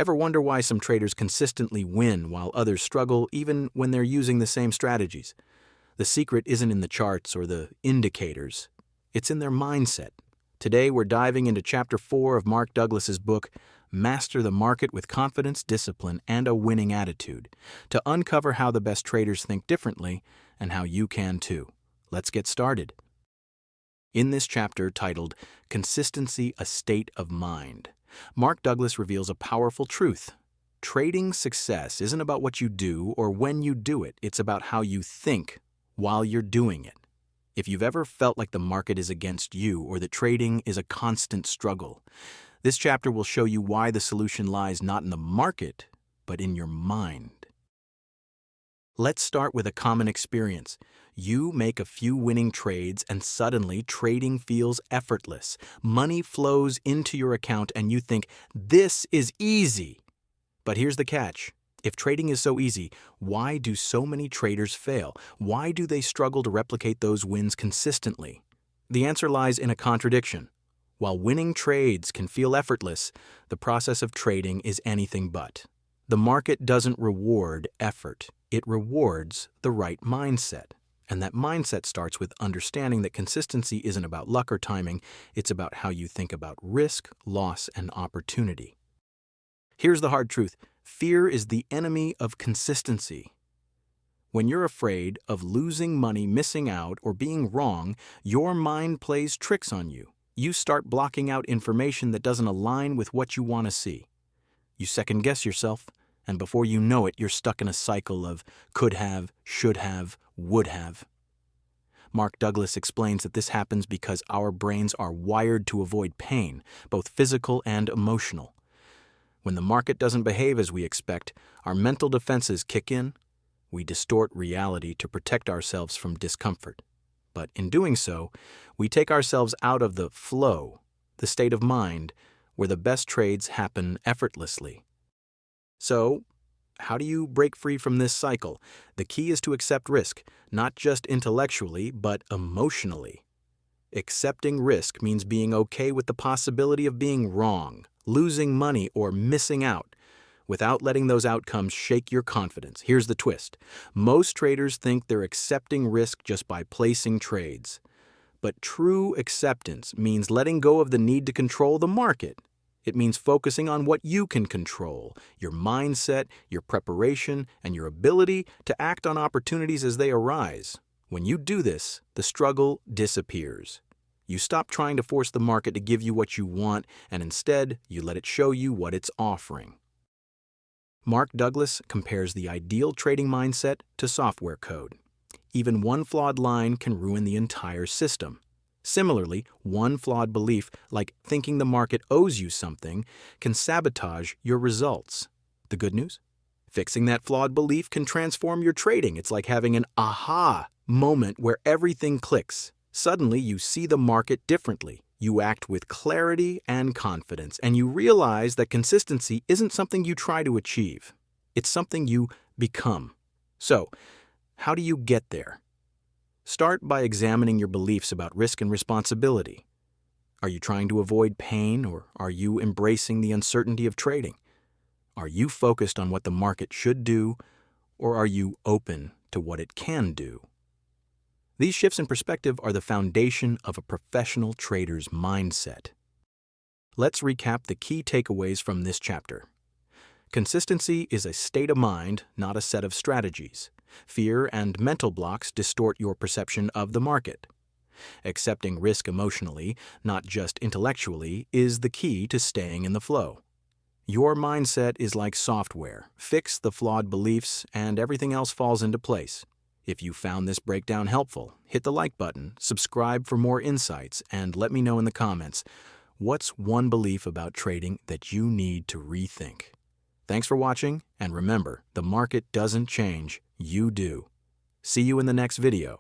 Ever wonder why some traders consistently win while others struggle even when they're using the same strategies? The secret isn't in the charts or the indicators. It's in their mindset. Today, we're diving into Chapter 4 of Mark Douglas's book, Master the Market with Confidence, Discipline, and a Winning Attitude, to uncover how the best traders think differently and how you can too. Let's get started. In this chapter titled, Consistency, a State of Mind, Mark Douglas reveals a powerful truth. Trading success isn't about what you do or when you do it. It's about how you think while you're doing it. If you've ever felt like the market is against you or that trading is a constant struggle, this chapter will show you why the solution lies not in the market, but in your mind. Let's start with a common experience. You make a few winning trades and suddenly trading feels effortless. Money flows into your account and you think, this is easy. But here's the catch. If trading is so easy, why do so many traders fail? Why do they struggle to replicate those wins consistently? The answer lies in a contradiction. While winning trades can feel effortless, the process of trading is anything but. The market doesn't reward effort. It rewards the right mindset. And that mindset starts with understanding that consistency isn't about luck or timing. It's about how you think about risk, loss, and opportunity. Here's the hard truth. Fear is the enemy of consistency. When you're afraid of losing money, missing out, or being wrong, your mind plays tricks on you. You start blocking out information that doesn't align with what you want to see. You second-guess yourself, and before you know it, you're stuck in a cycle of could have, should have, would have. Mark Douglas explains that this happens because our brains are wired to avoid pain, both physical and emotional. When the market doesn't behave as we expect, our mental defenses kick in. We distort reality to protect ourselves from discomfort. But in doing so, we take ourselves out of the flow, the state of mind, where the best trades happen effortlessly. So, how do you break free from this cycle? The key is to accept risk, not just intellectually, but emotionally. Accepting risk means being okay with the possibility of being wrong, losing money, or missing out, without letting those outcomes shake your confidence. Here's the twist. Most traders think they're accepting risk just by placing trades. But true acceptance means letting go of the need to control the market. It means focusing on what you can control, your mindset, your preparation, and your ability to act on opportunities as they arise. When you do this, the struggle disappears. You stop trying to force the market to give you what you want, and instead, you let it show you what it's offering. Mark Douglas compares the ideal trading mindset to software code. Even one flawed line can ruin the entire system. Similarly, one flawed belief, like thinking the market owes you something, can sabotage your results. The good news? Fixing that flawed belief can transform your trading. It's like having an aha moment where everything clicks. Suddenly, you see the market differently. You act with clarity and confidence, and you realize that consistency isn't something you try to achieve. It's something you become. So, how do you get there? Start by examining your beliefs about risk and responsibility. Are you trying to avoid pain, or are you embracing the uncertainty of trading? Are you focused on what the market should do, or are you open to what it can do? These shifts in perspective are the foundation of a professional trader's mindset. Let's recap the key takeaways from this chapter. Consistency is a state of mind, not a set of strategies. Fear and mental blocks distort your perception of the market. Accepting risk emotionally, not just intellectually, is the key to staying in the flow. Your mindset is like software. Fix the flawed beliefs, and everything else falls into place. If you found this breakdown helpful, hit the like button, subscribe for more insights, and let me know in the comments, what's one belief about trading that you need to rethink? Thanks for watching, and remember, the market doesn't change, you do. See you in the next video.